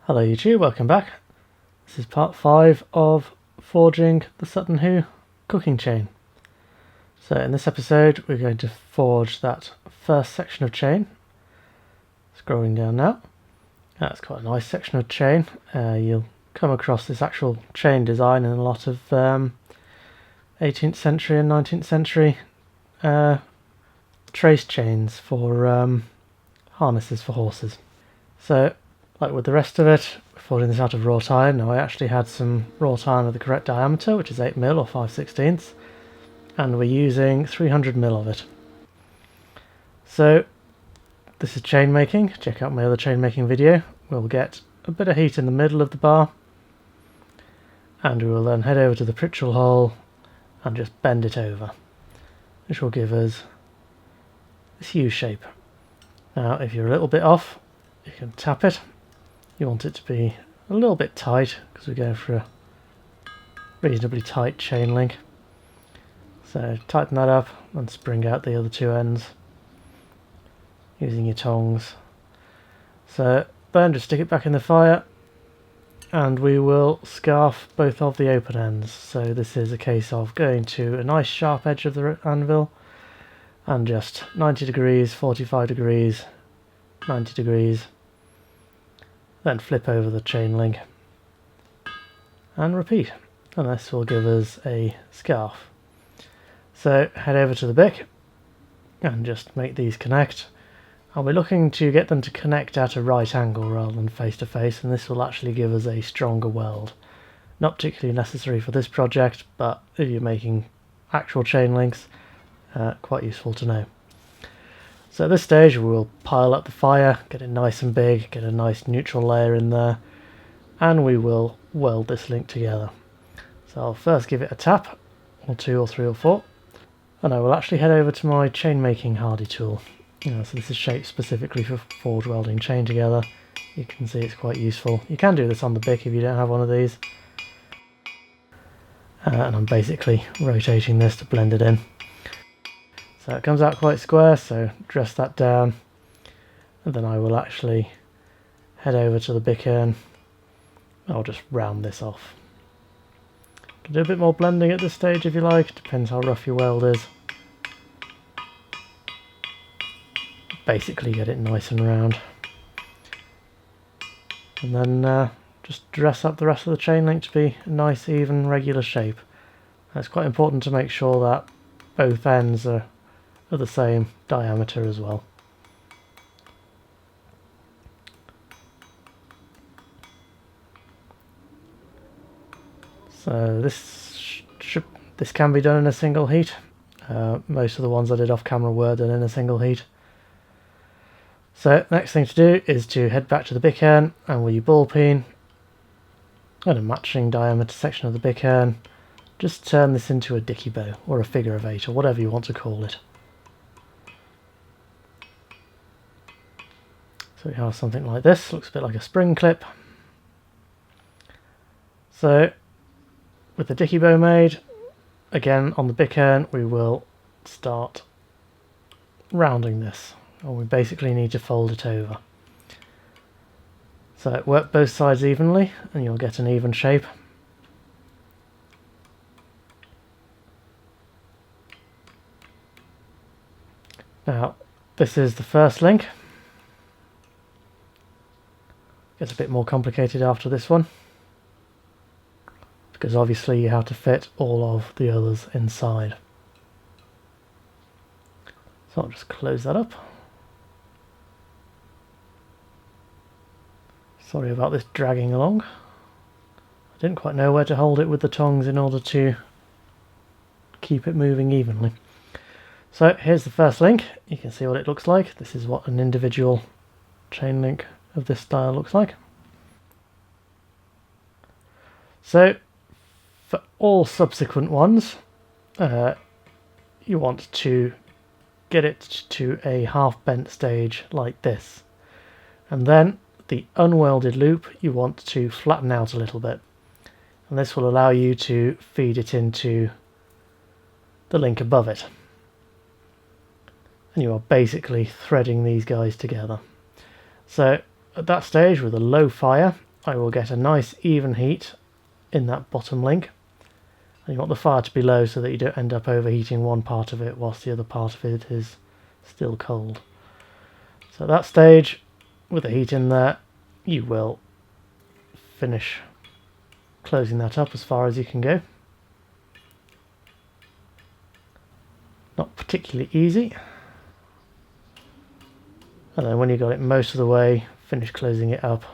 Hello YouTube, welcome back. This is part 5 of forging the Sutton Hoo cooking chain. So in this episode we're going to forge that first section of chain. Scrolling down now. That's quite a nice section of chain. You'll come across this actual chain design in a lot of 18th century and 19th century trace chains for harnesses for horses. So like with the rest of it, we're forging this out of wrought iron. Now I actually had some wrought iron of the correct diameter, which is 8mm or 5/16, and we're using 300mm of it. So this is chain making. Check out my other chain making video. We'll get a bit of heat in the middle of the bar, and we will then head over to the Pritchell hole and just bend it over, which will give us this U shape. Now if you're a little bit off, you can tap it. You want it to be a little bit tight because we're going for a reasonably tight chain link. So tighten that up and spring out the other two ends using your tongs. So then just stick it back in the fire and we will scarf both of the open ends. So this is a case of going to a nice sharp edge of the anvil and just 90 degrees, 45 degrees, 90 degrees. Then flip over the chain link and repeat, and this will give us a scarf. So head over to the bick and just make these connect. I'll be looking to get them to connect at a right angle rather than face to face, and this will actually give us a stronger weld. Not particularly necessary for this project, but if you're making actual chain links, quite useful to know. So at this stage we'll pile up the fire, get it nice and big, get a nice neutral layer in there, and we will weld this link together. So I'll first give it a tap, or 2 or 3 or 4, and I will actually head over to my chain making hardy tool. So this is shaped specifically for forge welding chain together. You can see it's quite useful. You can do this on the bick if you don't have one of these. And I'm basically rotating this to blend it in. So it comes out quite square, so dress that down, and then I will actually head over to the bickern. I'll just round this off. You can do a bit more blending at this stage if you like, depends how rough your weld is. Basically get it nice and round. And then just dress up the rest of the chain link to be a nice, even, regular shape. And it's quite important to make sure that both ends are of the same diameter as well. So this can be done in a single heat. Most of the ones I did off camera were done in a single heat. So next thing to do is to head back to the bickern, and with your ball peen and a matching diameter section of the bickern, just turn this into a dicky bow or a figure of 8 or whatever you want to call it. So we have something like this, looks a bit like a spring clip. So with the dicky bow made, again on the bickern we will start rounding this, or we basically need to fold it over. So work both sides evenly and you'll get an even shape. Now this is the first link. Gets a bit more complicated after this one, because obviously you have to fit all of the others inside. So I'll just close that up. Sorry about this dragging along. I didn't quite know where to hold it with the tongs in order to keep it moving evenly. So here's the first link. You can see what it looks like. This is what an individual chain link of this style looks like. So for all subsequent ones, you want to get it to a half bent stage like this, and then the unwelded loop you want to flatten out a little bit, and this will allow you to feed it into the link above it, and you are basically threading these guys together. So at that stage, with a low fire, I will get a nice even heat in that bottom link. And you want the fire to be low so that you don't end up overheating one part of it whilst the other part of it is still cold. So at that stage, with the heat in there, you will finish closing that up as far as you can go. Not particularly easy. And then when you got it most of the way, finish closing it up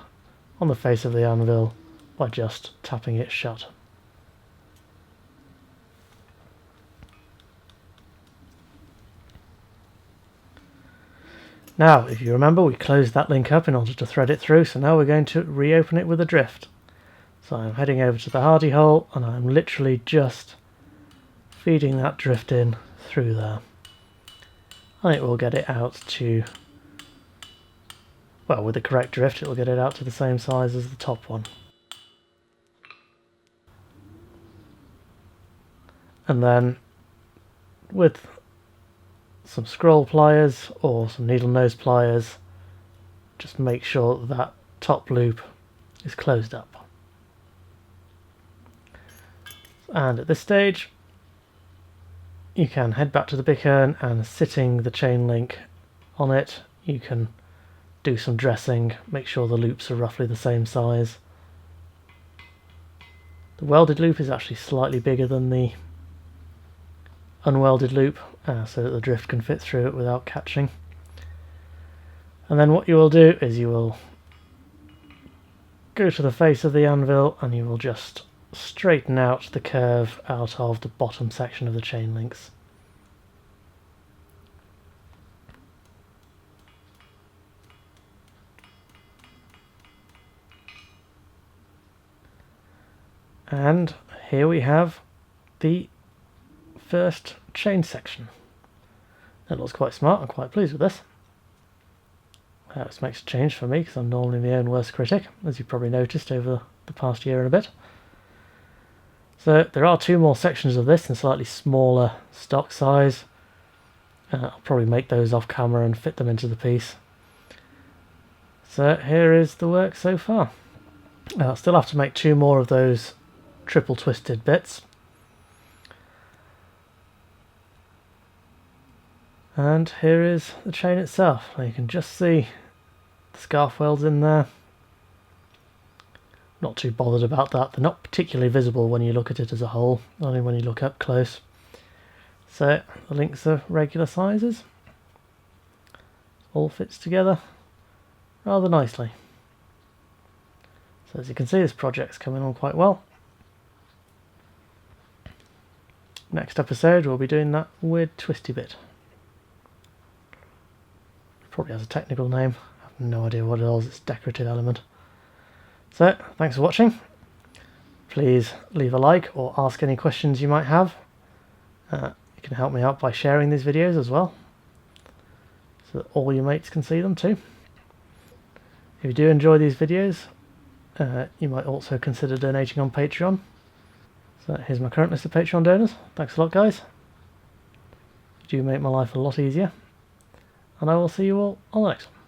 on the face of the anvil by just tapping it shut. Now, if you remember, we closed that link up in order to thread it through, so now we're going to reopen it with a drift. So I'm heading over to the hardy hole, and I'm literally just feeding that drift in through there. And it will get it out to, well, with the correct drift, it will get it out to the same size as the top one. And then, with some scroll pliers or some needle nose pliers, just make sure that top loop is closed up. And at this stage you can head back to the bickern, and sitting the chain link on it you can do some dressing, make sure the loops are roughly the same size. The welded loop is actually slightly bigger than the unwelded loop, so that the drift can fit through it without catching. And then what you will do is you will go to the face of the anvil and you will just straighten out the curve out of the bottom section of the chain links. And here we have the first chain section. That looks quite smart. I'm quite pleased with this. This makes a change for me because I'm normally my own worst critic, as you probably noticed over the past year and a bit. So there are two more sections of this in slightly smaller stock size. I'll probably make those off camera and fit them into the piece. So here is the work so far. I'll still have to make two more of those triple twisted bits. And here is the chain itself. Now you can just see the scarf welds in there. Not too bothered about that. They're not particularly visible when you look at it as a whole, only when you look up close. So the links are regular sizes. All fits together rather nicely. So as you can see, this project's coming on quite well. Next episode we'll be doing that weird twisty bit. Probably has a technical name. I have no idea what it is. It's a decorative element. So, thanks for watching. Please leave a like or ask any questions you might have. You can help me out by sharing these videos as well, so that all your mates can see them too. If you do enjoy these videos, you might also consider donating on Patreon. So here's my current list of Patreon donors. Thanks a lot, guys. You do make my life a lot easier. And I will see you all on the next one.